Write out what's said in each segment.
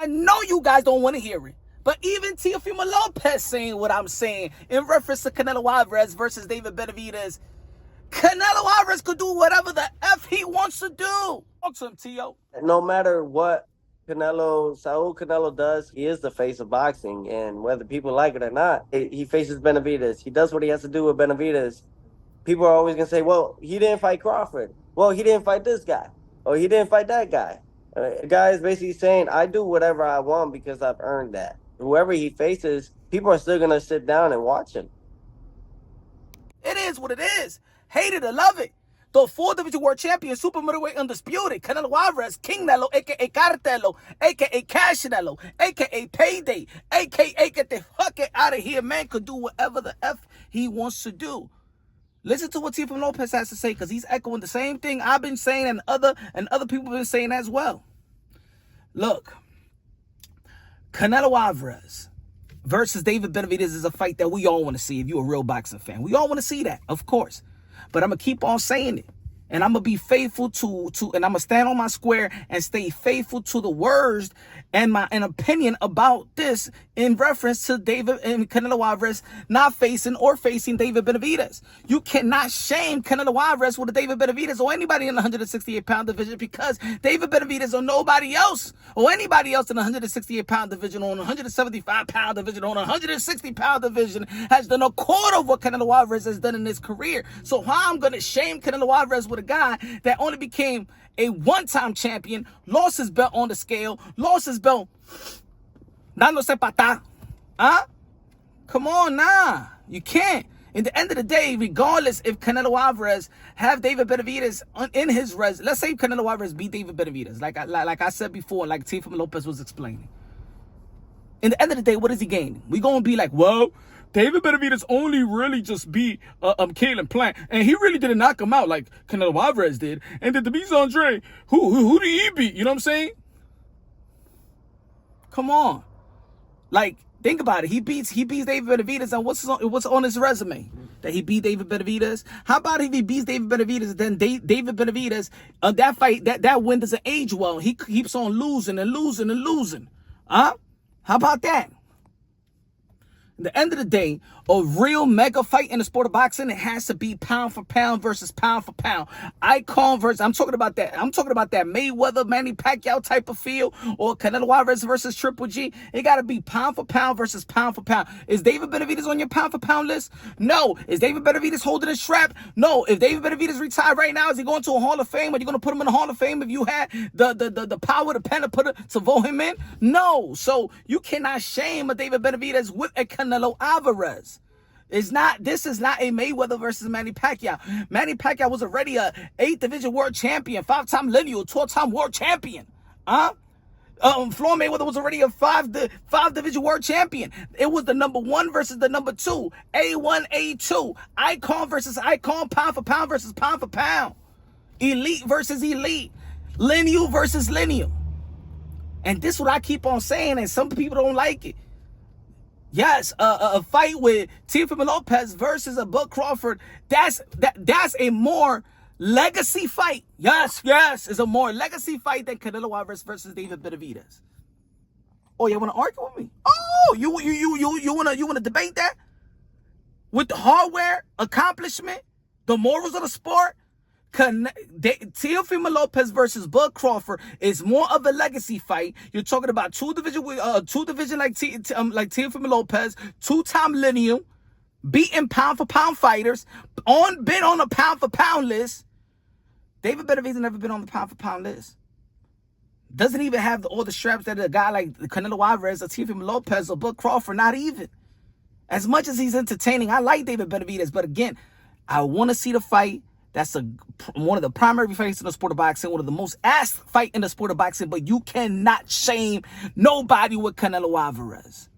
I know you guys don't want to hear it. But even Teofimo Lopez saying what I'm saying in reference to Canelo Alvarez versus David Benavidez. Canelo Alvarez could do whatever the F he wants to do. Talk to him, Tio. No matter what Saul Canelo does, he is the face of boxing. And whether people like it or not, he faces Benavidez. He does what he has to do with Benavidez. People are always going to say, well, he didn't fight Crawford. Well, he didn't fight this guy. Or he didn't fight that guy. The guy is basically saying, I do whatever I want because I've earned that. Whoever he faces, people are still going to sit down and watch him. It is what it is. Hate it or love it. The 4-division world champion, super middleweight undisputed, Canelo Alvarez, King Nelo, a.k.a. Cartelo, a.k.a. Cash Nelo, a.k.a. Payday, a.k.a. get the fuck out of here, man, could do whatever the F he wants to do. Listen to what Teofimo Lopez has to say, because he's echoing the same thing I've been saying and other people have been saying as well. Look, Canelo Alvarez versus David Benavidez is a fight that we all want to see if you're a real boxing fan. We all want to see that, of course. But I'm going to keep on saying it. And I'm going to be faithful to and I'm going to stand on my square and stay faithful to the words and an opinion about this in reference to David and Canelo Alvarez not facing David Benavidez. You cannot shame Canelo Alvarez with a David Benavidez or anybody in the 168-pound division, because David Benavidez or nobody else or anybody else in the 168-pound division or the 175-pound division or the 160-pound division has done a quarter of what Canelo Alvarez has done in his career. So how I'm going to shame Canelo Alvarez with a guy that only became a one-time champion, lost his belt on the scale, lost his belt dándose pata? Huh? Come on, nah. You can't. In the end of the day, regardless if Canelo Alvarez have David Benavidez in his let's say Canelo Alvarez beat David Benavidez, like I said before, like Teofimo Lopez was explaining. In the end of the day, what is he gaining? We gonna be like, well, David Benavidez only really just beat Caleb Plant, and he really didn't knock him out like Canelo Alvarez did. And then the beats Andre, who did he beat? You know what I'm saying? Come on, like think about it. He beats David Benavidez, and what's on his resume? That he beat David Benavidez. How about if he beats David Benavidez, then David Benavidez that fight that win doesn't age well. He keeps on losing and losing and losing. Huh? How about that? At the end of the day, a real mega fight in the sport of boxing, it has to be pound for pound versus pound for pound. Icon versus, I'm talking about that Mayweather, Manny Pacquiao type of feel, or Canelo Alvarez versus Triple G. It got to be pound for pound versus pound for pound. Is David Benavidez on your pound for pound list? No. Is David Benavidez holding his strap? No. If David Benavidez retired right now, is he going to a Hall of Fame? Are you going to put him in the Hall of Fame if you had the power, the pen to vote him in? No. So you cannot shame a David Benavidez with a Canelo Alvarez. This is not a Mayweather versus Manny Pacquiao. Manny Pacquiao was already a 8th division world champion, 5-time lineal, 12-time world champion. Floyd Mayweather was already a 5-division world champion. It was the number 1 versus the number 2. A1, A2. Icon versus icon. Pound for pound versus pound for pound. Elite versus elite. Lineal versus lineal. And this is what I keep on saying, and some people don't like it. Yes, a fight with Teofimo Lopez versus a Bud Crawford, that's a more legacy fight. Yes, it's a more legacy fight than Canelo Alvarez versus David Benavidez. Oh, you want to argue with me? Oh, you want to debate that? With the hardware, accomplishment, the morals of the sport? Teofimo Lopez versus Bud Crawford is more of a legacy fight. You're talking about two division like Teofimo Lopez, 2-time lineal, beating pound for pound fighters, been on a pound for pound list. David Benavidez never been on the pound for pound list. Doesn't even have all the straps that a guy like Canelo Alvarez or Teofimo Lopez or Bud Crawford, not even. As much as he's entertaining, I like David Benavidez, but again, I want to see the fight. That's one of the primary fights in the sport of boxing, one of the most asked fight in the sport of boxing, but you cannot shame nobody with Canelo Alvarez.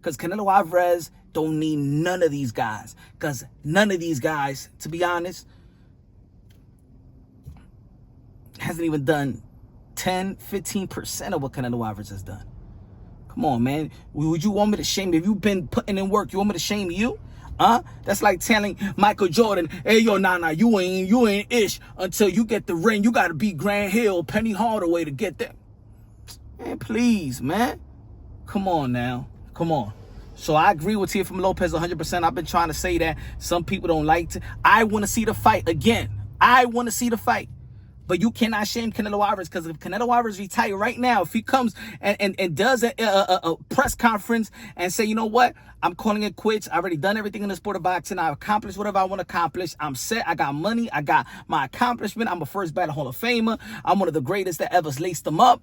Because Canelo Alvarez don't need none of these guys. Because none of these guys, to be honest, hasn't even done 10, 15% of what Canelo Alvarez has done. Come on, man. Would you want me to shame? If you've been putting in work, you want me to shame you? That's like telling Michael Jordan, hey, yo, nah, you ain't ish until you get the ring. You got to beat Grant Hill, Penny Hardaway to get that. Man, please, man. Come on now. Come on. So I agree with Teofimo Lopez 100%. I've been trying to say that. Some people don't like to. I want to see the fight again. I want to see the fight. But you cannot shame Canelo Alvarez, because if Canelo Alvarez retire right now, if he comes and does a press conference and say, you know what, I'm calling it quits. I already done everything in the sport of boxing. I accomplished whatever I want to accomplish. I'm set. I got money. I got my accomplishment. I'm a first ballot Hall of Famer. I'm one of the greatest that ever laced them up.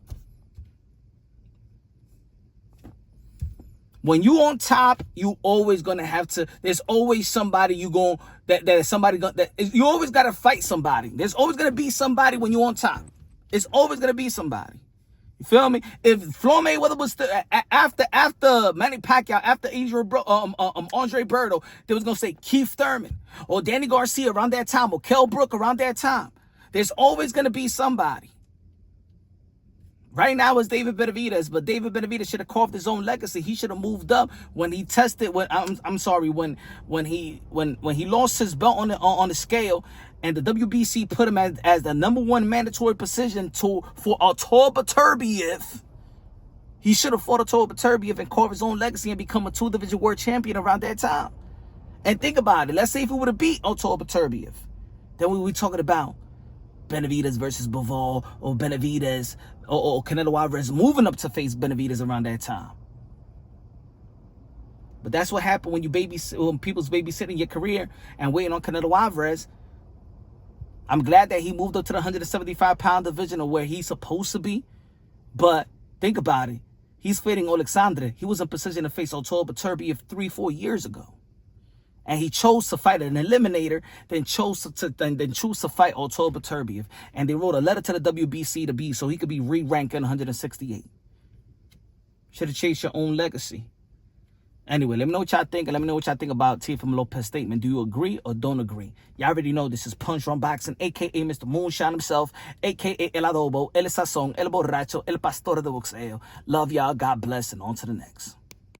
When you on top, you always gonna have to. There's always somebody you you always gotta fight somebody. There's always gonna be somebody when you on top. It's always gonna be somebody. You feel me? If Floyd Mayweather was after Manny Pacquiao, after Andre Berto, they was gonna say Keith Thurman or Danny Garcia around that time, or Kell Brook around that time. There's always gonna be somebody. Right now it's David Benavidez, but David Benavidez should have carved his own legacy. He should have moved up when he tested. When he lost his belt on the scale, and the WBC put him as the #1 mandatory position for Artur Beterbiev. He should have fought Artur Beterbiev and carved his own legacy and become a 2-division world champion around that time. And think about it. Let's say if he would have beat Artur Beterbiev, then we were talking about Benavidez versus Bivol, or Benavidez or Canelo Alvarez moving up to face Benavidez around that time. But that's what happened when people's babysitting your career and waiting on Canelo Alvarez. I'm glad that he moved up to the 175-pound division, of where he's supposed to be. But think about it. He's fighting Alexandre. He was in position to face Artur Beterbiev 3-4 years ago. And he chose to fight an eliminator, then chose to fight Artur Beterbiev. And they wrote a letter to the WBC so he could be re-ranked in 168. Should have chased your own legacy. Anyway, let me know what y'all think, and let me know what y'all think about Teofimo Lopez's statement. Do you agree or don't agree? Y'all already know this is Punch Run Boxing, a.k.a. Mr. Moonshine himself, a.k.a. El Adobo, El Sazón, El Borracho, El Pastor de Boxeo. Love y'all. God bless, and on to the next.